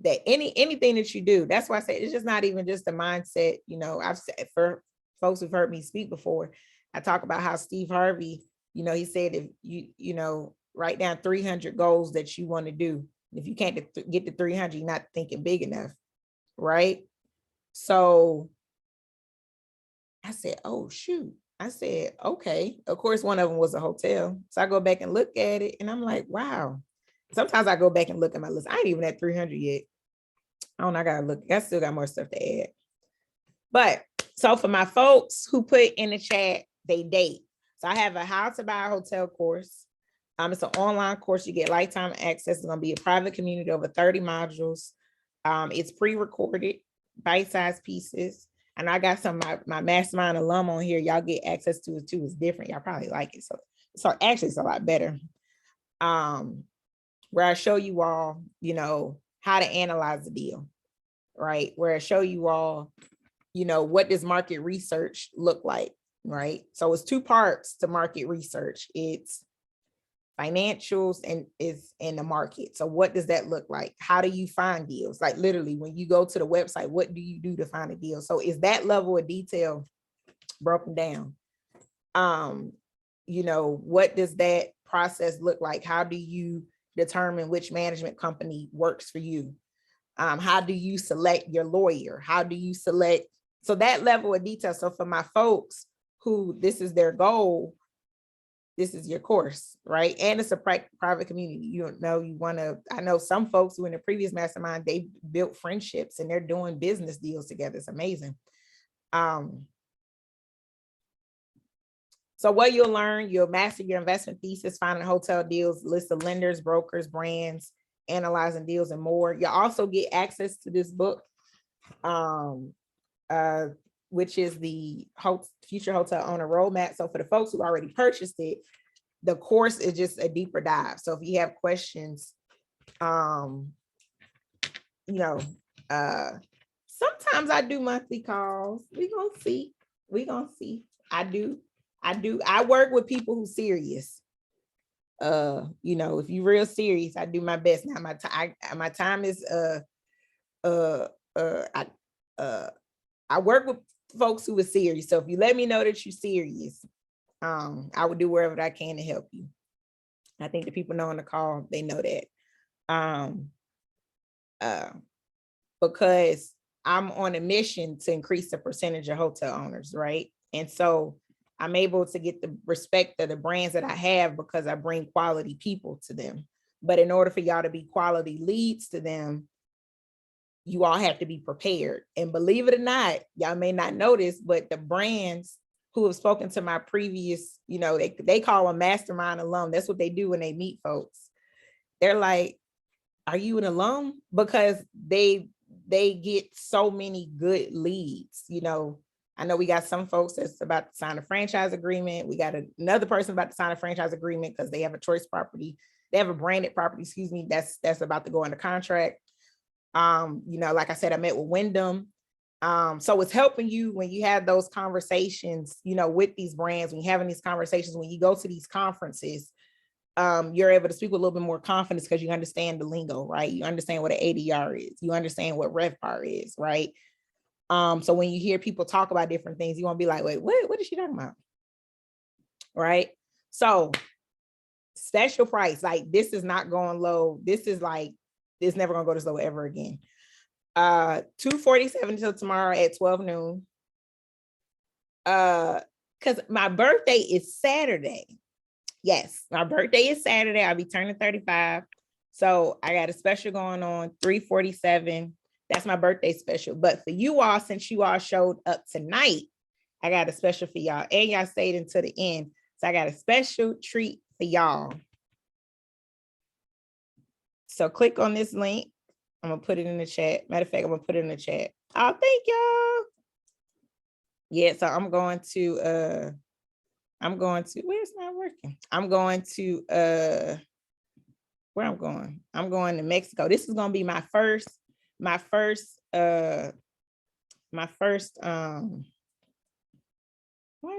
anything that you do. That's why I say it's just not even just a mindset. I've said, for folks who've heard me speak before, I talk about how Steve Harvey, he said, if you write down 300 goals that you want to do. If you can't get to 300, you're not thinking big enough, right? So I said, oh, shoot. I said, okay. Of course, one of them was a hotel. So I go back and look at it and I'm like, wow. Sometimes I go back and look at my list. I ain't even at 300 yet. I don't know. I got to look. I still got more stuff to add. But so for my folks who put in the chat, they date. So I have a how to buy a hotel course. It's an online course. You get lifetime access. It's going to be a private community, over 30 modules. It's pre-recorded, bite-sized pieces. And I got some of my mastermind alum on here. Y'all get access to it too. It's different. Y'all probably like it. So actually it's a lot better. Where I show you all, how to analyze the deal, right? Where I show you all, what does market research look like, right? So it's two parts to market research. It's financials and is in the market. So what does that look like? How do you find deals? Like literally when you go to the website, what do you do to find a deal? So is that level of detail broken down? What does that process look like? How do you determine which management company works for you? How do you select your lawyer? How do you select? So that level of detail. So for my folks who this is their goal, this is your course, right? And it's a private community. I know some folks who in the previous mastermind, they built friendships and they're doing business deals together. It's amazing. So what you'll learn, you'll master your investment thesis, finding hotel deals, list of lenders, brokers, brands, analyzing deals, and more. You'll also get access to this book, which is the Future Hotel Owner Roadmap. So for the folks who already purchased it, the course is just a deeper dive. So if you have questions, sometimes I do monthly calls. We're gonna see. I work with people who serious. If you're real serious, I do my best. Now my time is I work with folks who are serious. So if you let me know that you're serious, I would do wherever I can to help you. I think the people know on the call, they know that. Because I'm on a mission to increase the percentage of hotel owners, right? And so I'm able to get the respect of the brands that I have because I bring quality people to them. But in order for y'all to be quality leads to them, you all have to be prepared. And believe it or not, y'all may not notice, but the brands who have spoken to my previous, they call them mastermind alum. That's what they do when they meet folks. They're like, are you an alum? Because they get so many good leads. I know we got some folks that's about to sign a franchise agreement. We got another person about to sign a franchise agreement because they have a choice property. They have a branded property, that's about to go under contract. Like I said, I met with Wyndham. So it's helping you when you have those conversations, with these brands, when you're having these conversations, when you go to these conferences, you're able to speak with a little bit more confidence because you understand the lingo, right? You understand what an ADR is. You understand what RevPAR is, right? So when you hear people talk about different things, you won't be like, wait, what is she talking about? Right? So special price, like this is not going low. This is like, it's never gonna go this low ever again. 2:47 till tomorrow at 12 noon. Because my birthday is Saturday. Yes, my birthday is Saturday. I'll be turning 35. So I got a special going on, 3:47. That's my birthday special. But for you all, since you all showed up tonight, I got a special for y'all. And y'all stayed until the end. So I got a special treat for y'all. So click on this link. I'm gonna put it in the chat. Matter of fact, I'm gonna put it in the chat. Oh, thank y'all. Yeah, so I'm going to where it's not working. I'm going to where I'm going. I'm going to Mexico. This is gonna be my first why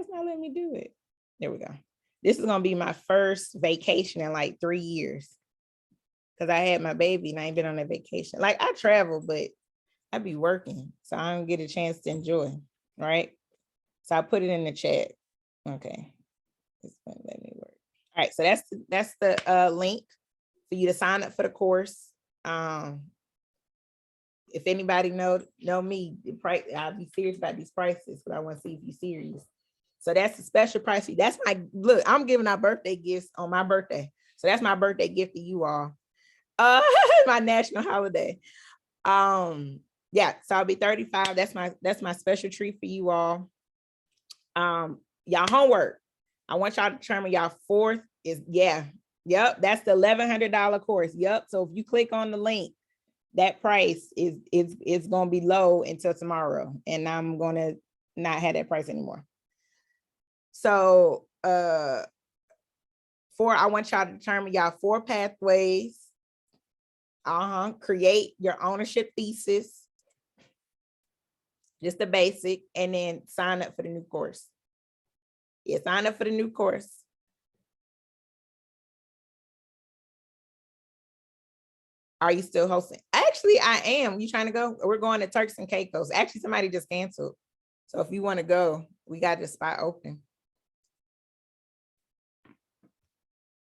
is not letting me do it? There we go. This is gonna be my first vacation in like 3 years. Because I had my baby and I ain't been on a vacation. Like I travel, but I be working. So I don't get a chance to enjoy, right? So I put it in the chat. Okay. This won't let me work. All right, so that's the link for you to sign up for the course. If anybody know me, the price, I'll be serious about these prices, but I want to see if you're serious. So that's a special price. That's my look. I'm giving out birthday gifts on my birthday. So that's my birthday gift to you all. My national holiday. Yeah, so I'll be 35. That's my special treat for you all. Y'all homework. I want y'all to determine y'all fourth is yep. That's the $1,100 course. Yep. So if you click on the link, that price is gonna be low until tomorrow, and I'm gonna not have that price anymore. So I want y'all to determine y'all 4 pathways. Create your ownership thesis, just the basic, and then sign up for the new course. Yeah, sign up for the new course. Are you still hosting? Actually, I am. You trying to go? We're going to Turks and Caicos. Actually, somebody just canceled. So if you want to go, we got the spot open.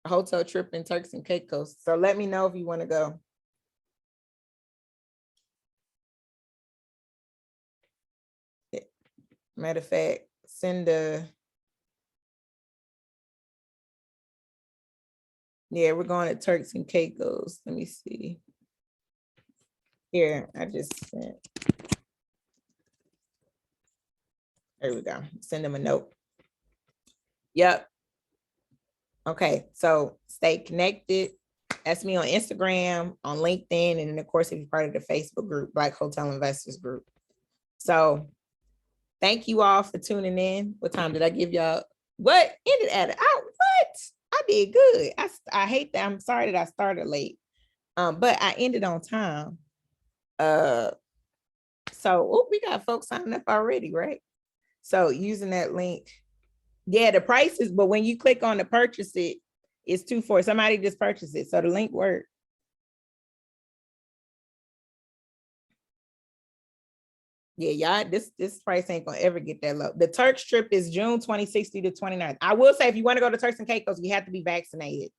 A hotel trip in Turks and Caicos. So let me know if you want to go. Matter of fact, send yeah, we're going to Turks and Caicos. Let me see. Here, I just sent. There we go. Send them a note. Yep. Okay, so stay connected. That's me on Instagram, on LinkedIn, and then of course, if you're part of the Facebook group, Black Hotel Investors Group. So thank you all for tuning in. What time did I give y'all? What ended at it? What? I did good. I hate that. I'm sorry that I started late. But I ended on time. So we got folks signing up already, right? So using that link. Yeah, the price is, but when you click on to purchase it, it's $240. Somebody just purchased it. So the link worked. Yeah, y'all, this price ain't gonna ever get that low. The Turks trip is June 26th to 29th. I will say if you want to go to Turks and Caicos, you have to be vaccinated.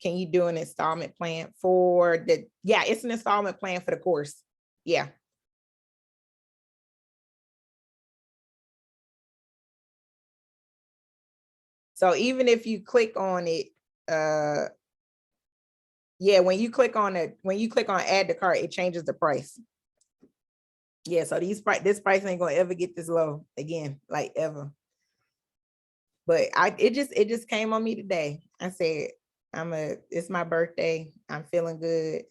Can you do an installment plan for the, yeah, it's an installment plan for the course. Yeah. So even if you click on it, yeah, when you click on add to cart, it changes the price. Yeah, so this price ain't gonna ever get this low again, like ever. But it just came on me today. I said, it's my birthday. I'm feeling good.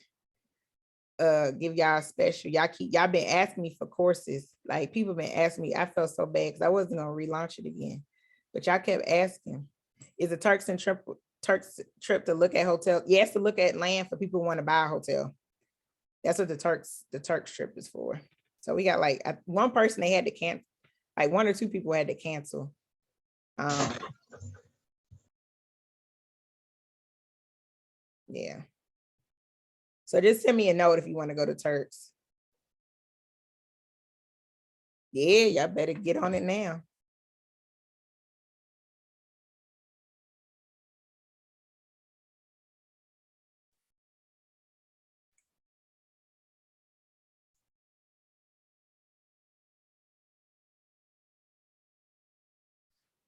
Give y'all a special. Y'all been asking me for courses. Like people been asking me. I felt so bad because I wasn't gonna relaunch it again. But y'all kept asking. Is a Turks trip to look at hotel? Yes, to look at land for people who want to buy a hotel. That's what the Turks trip is for. So we got like one person they had to cancel, like 1 or 2 people had to cancel. Yeah. So just send me a note if you want to go to Turks. Yeah, y'all better get on it now.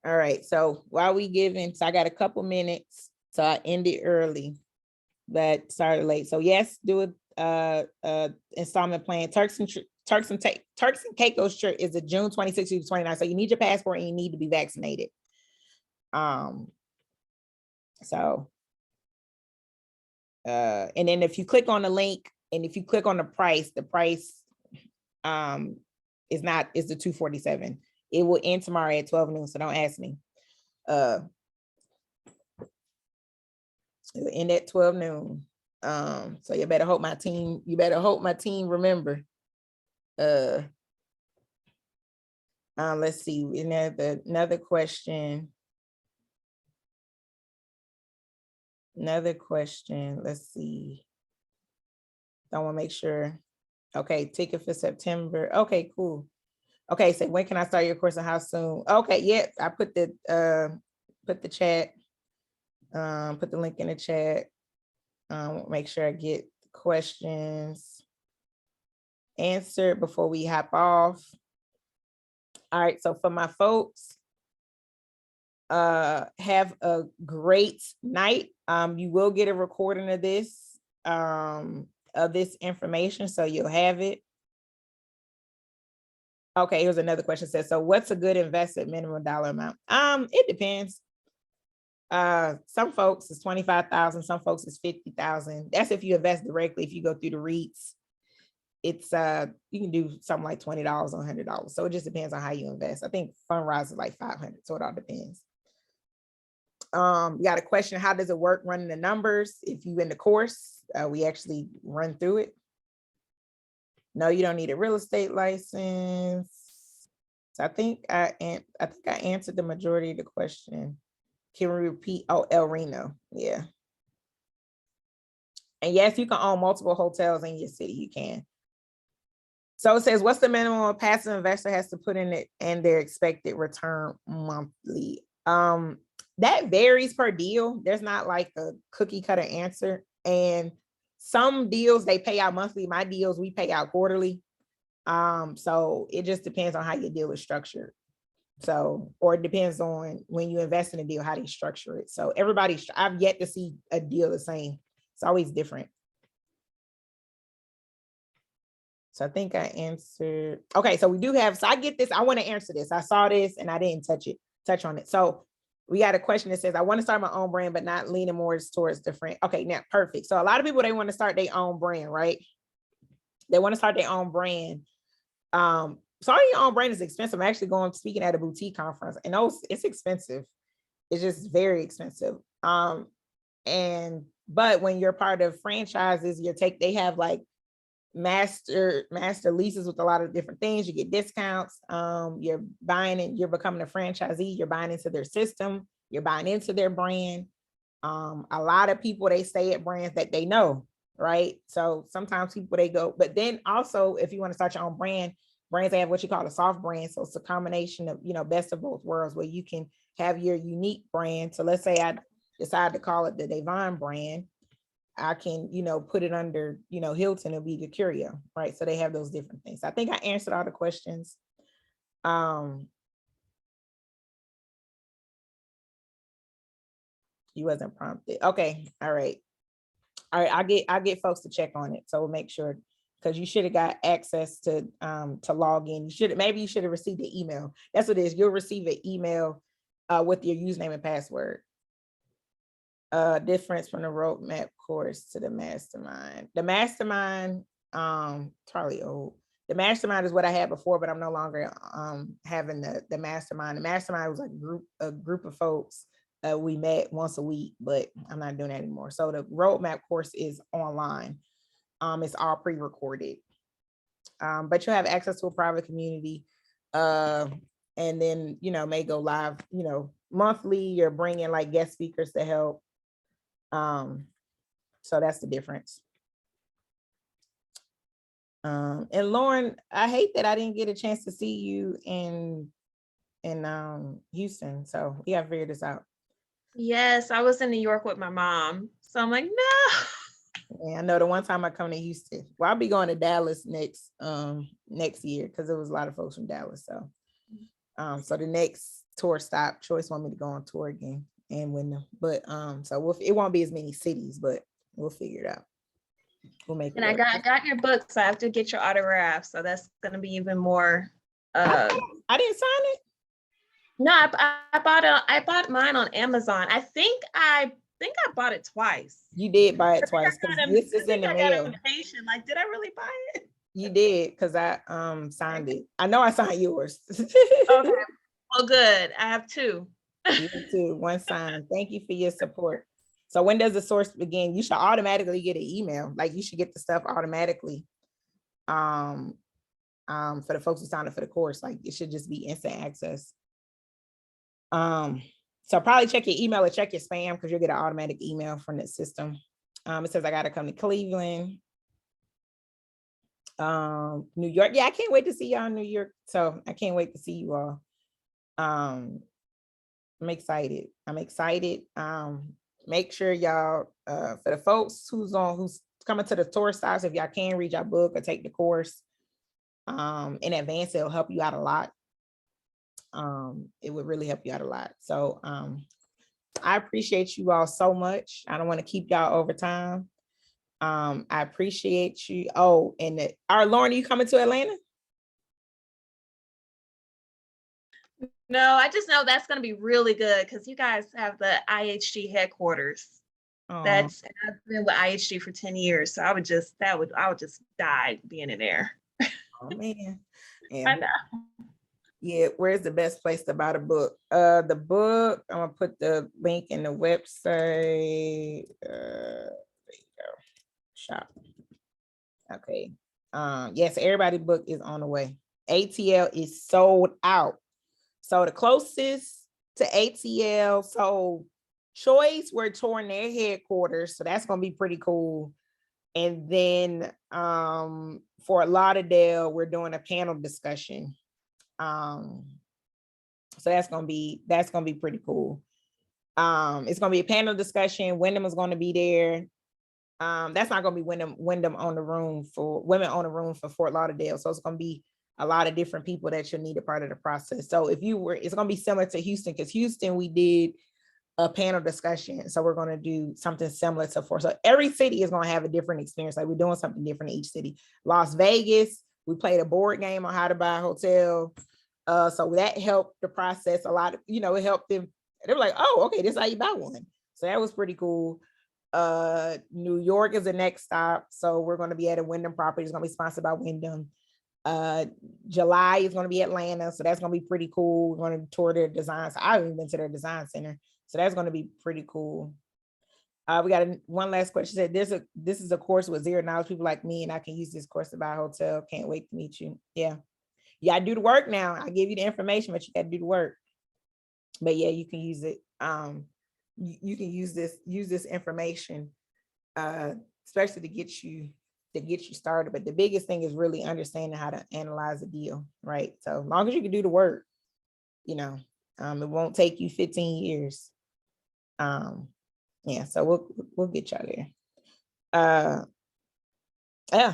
All right. So while we giving, so I got a couple minutes. So I ended early, but started late. So yes, do a installment plan. Turks and Caicos trip is a June 26th to 29th. So you need your passport and you need to be vaccinated. So and then if you click on the link and if you click on the price is the 247. It will end tomorrow at 12 noon. So don't ask me. It will end at 12 noon. So you better hope my team remember. Let's see, another question. Let's see. I want to make sure. Okay, ticket for September. Okay, cool. Okay, so when can I start your course and how soon? Okay, yeah, I put the chat, put the link in the chat. Make sure I get questions answered before we hop off. All right, so for my folks, have a great night. You will get a recording of this information, so you'll have it. Okay, here's another question. Says, so what's a good invested minimum dollar amount? It depends. Some folks is 25,000, some folks is 50,000. That's if you invest directly. If you go through the REITs, it's you can do something like $20 or $100. So it just depends on how you invest. I think Fundrise is like 500, so it all depends. You got a question, how does it work running the numbers? If you in the course, we actually run through it. No, you don't need a real estate license. So I think I answered the majority of the question. Can we repeat? Oh, El Reno. Yeah. And yes, you can own multiple hotels in your city. You can. So it says, what's the minimum a passive investor has to put in it and their expected return monthly? That varies per deal. There's not like a cookie cutter answer. And some deals, they pay out monthly. My deals, we pay out quarterly. So it just depends on how your deal is structured. So, or it depends on when you invest in a deal, how they structure it. So I've yet to see a deal the same. It's always different. So I think I answered. Okay, so we do have, so I get this. I want to answer this. I saw this and I didn't touch on it. So we got a question that says, I want to start my own brand, but not leaning more towards different. Okay, now perfect. So a lot of people, they want to start their own brand, right? They want to start their own brand. Starting your own brand is expensive. I'm actually speaking at a boutique conference, and it's expensive. It's just very expensive. But when you're part of franchises, they have like master leases with a lot of different things. You get discounts. You're becoming a franchisee. You're buying into their system. You're buying into their brand. A lot of people, they stay at brands that they know, right? So sometimes people, they go, but then also if you want to start your own brands, they have what you call a soft brand. So it's a combination of, best of both worlds, where you can have your unique brand. So let's say I decide to call it the Devon brand. I can, put it under, Hilton, it'll be the Curio, right? So they have those different things. I think I answered all the questions. You wasn't prompted. Okay. All right. I'll get folks to check on it. So we'll make sure, because you should have got access to log in. Maybe you should have received the email. That's what it is. You'll receive an email with your username and password. Difference from the roadmap course to the mastermind. The mastermind, probably old. The mastermind is what I had before, but I'm no longer having the mastermind. The mastermind was like a group of folks. We met once a week, but I'm not doing that anymore. So the roadmap course is online. It's all pre-recorded. But you'll have access to a private community. And then, may go live, monthly. You're bringing like guest speakers to help. So that's the difference. And Lauren, I hate that I didn't get a chance to see you in Houston. So we gotta figure this out. Yes, I was in New York with my mom. So I'm like, no. Yeah, I know the one time I come to Houston. Well, I'll be going to Dallas next year, because there was a lot of folks from Dallas. So so the next tour stop. Choice want me to go on tour again and win them. But so it won't be as many cities, but we'll figure it out. We'll make And it I got your book, so I have to get your autograph. So that's gonna be even more. I didn't sign it. No, I bought mine on Amazon. I think I bought it twice. You did buy it twice I because got this is in the I got mail. impatient. Like, did I really buy it? You did because I signed it. I know I signed yours. Okay. Well, good. I have two. You too. One sign. Thank you for your support. So when does the source begin? You should automatically get an email. Like you should get the stuff automatically. For the folks who signed up for the course, like it should just be instant access. So probably check your email or check your spam because you'll get an automatic email from the system. It says I gotta come to Cleveland. New York. Yeah, I can't wait to see y'all in New York. So I can't wait to see you all. I'm excited. Make sure y'all for the folks who's coming to the tour stops, if y'all can read your book or take the course in advance, it'll help you out a lot. It would really help you out a lot. So I appreciate you all so much. I don't want to keep y'all over time. I appreciate you. Oh, and Lauren, are you coming to Atlanta? No, I just know that's going to be really good because you guys have the IHG headquarters. I've been with IHG for 10 years, so I would just die being in there. Oh man, yeah. I know. Yeah, where's the best place to buy the book? The book, I'm gonna put the link in the website. There you go. Shop. Okay. Yes, everybody's book is on the way. ATL is sold out. So the closest to ATL, so Choice, we're touring their headquarters, so that's gonna be pretty cool. And then Fort Lauderdale, we're doing a panel discussion. So that's gonna be pretty cool. It's gonna be a panel discussion. Wyndham is gonna be there. That's not gonna be Wyndham on the room for women on the room for Fort Lauderdale. So it's gonna be a lot of different people that you'll need a part of the process. So it's gonna be similar to Houston, because Houston, we did a panel discussion. So we're gonna do something similar to Fort. So every city is gonna have a different experience. Like we're doing something different in each city. Las Vegas, we played a board game on how to buy a hotel. So that helped the process a lot. It helped them. They were like, oh, okay, this is how you buy one. So that was pretty cool. New York is the next stop. So we're going to be at a Wyndham property. It's going to be sponsored by Wyndham. July is going to be Atlanta. So that's going to be pretty cool. We're going to tour their designs. I haven't been to their design center. So that's going to be pretty cool. We got one last question. Said this is a course with zero knowledge, people like me, and I can use this course to buy a hotel. Can't wait to meet you. Yeah. You gotta do the work now. I give you the information, but you gotta do the work. But yeah, you can use it. You can use this information, especially to get you started. But the biggest thing is really understanding how to analyze a deal, right? So as long as you can do the work, it won't take you 15 years. Yeah, so we'll get y'all there.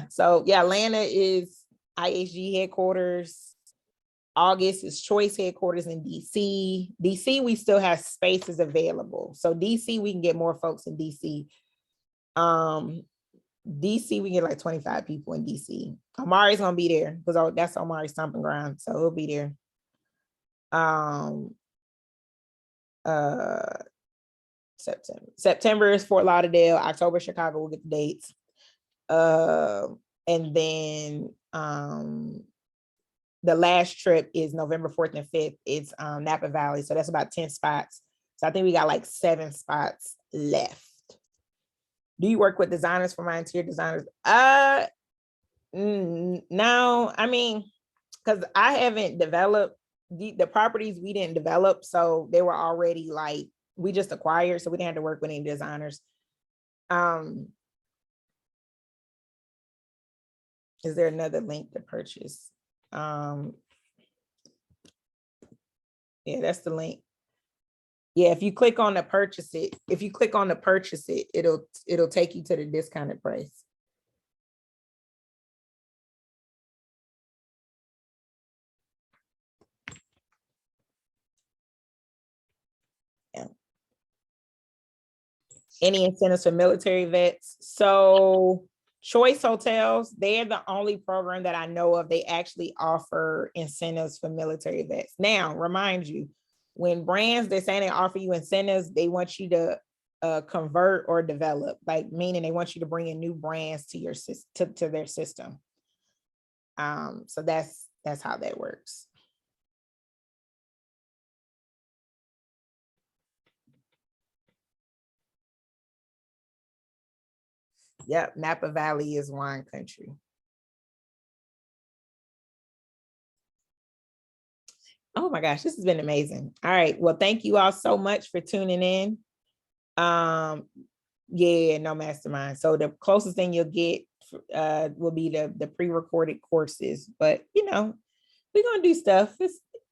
So yeah, Atlanta is IHG headquarters. August is Choice headquarters in DC. DC, we still have spaces available. So DC, we can get more folks in DC. DC, we get like 25 people in DC. Amari's gonna be there because that's Amari's stomping ground. So he'll be there. September is Fort Lauderdale. October, Chicago, we'll get the dates. And then the last trip is November 4th and 5th. It's Napa Valley. So that's about 10 spots. So I think we got like 7 spots left. Do you work with designers for my interior designers? No, I mean, because I haven't developed the properties, we didn't develop. So they were already like, we just acquired. So we didn't have to work with any designers. Is there another link to purchase? Yeah, that's the link. Yeah, if you click on the purchase it, it'll take you to the discounted price. Any incentives for military vets? So Choice Hotels, they're the only program that I know of. They actually offer incentives for military vets. Now, remind you, when brands, they're saying they offer you incentives, they want you to convert or develop, like meaning they want you to bring in new brands to your to their system. So that's how that works. Yep, Napa Valley is wine country. Oh my gosh, this has been amazing. All right, well, thank you all so much for tuning in. Yeah, no mastermind. So the closest thing you'll get will be the pre-recorded courses, but you know, we're gonna do stuff.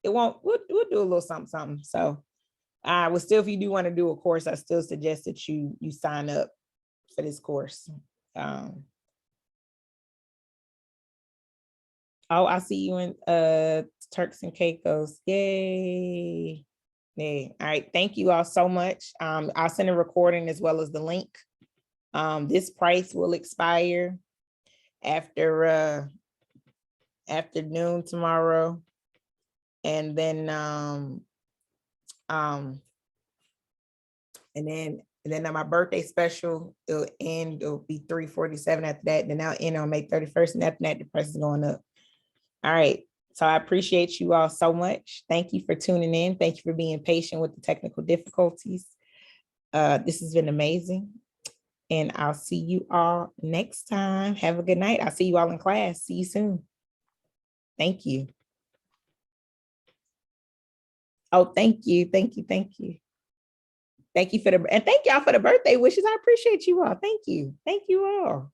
We'll do a little something. So I would still, if you do want to do a course, I still suggest that you sign up for this course. Oh, I see you in Turks and Caicos. Yay. Yay. All right. Thank you all so much. I'll send a recording as well as the link. This price will expire after noon tomorrow. And then on my birthday special, it'll end, it'll be $347 after that. Then I'll end on May 31st. And after that, the price is going up. All right. So I appreciate you all so much. Thank you for tuning in. Thank you for being patient with the technical difficulties. This has been amazing. And I'll see you all next time. Have a good night. I'll see you all in class. See you soon. Thank you. Oh, thank you. Thank you. Thank you. Thank you and thank y'all for the birthday wishes. I appreciate you all. Thank you. Thank you all.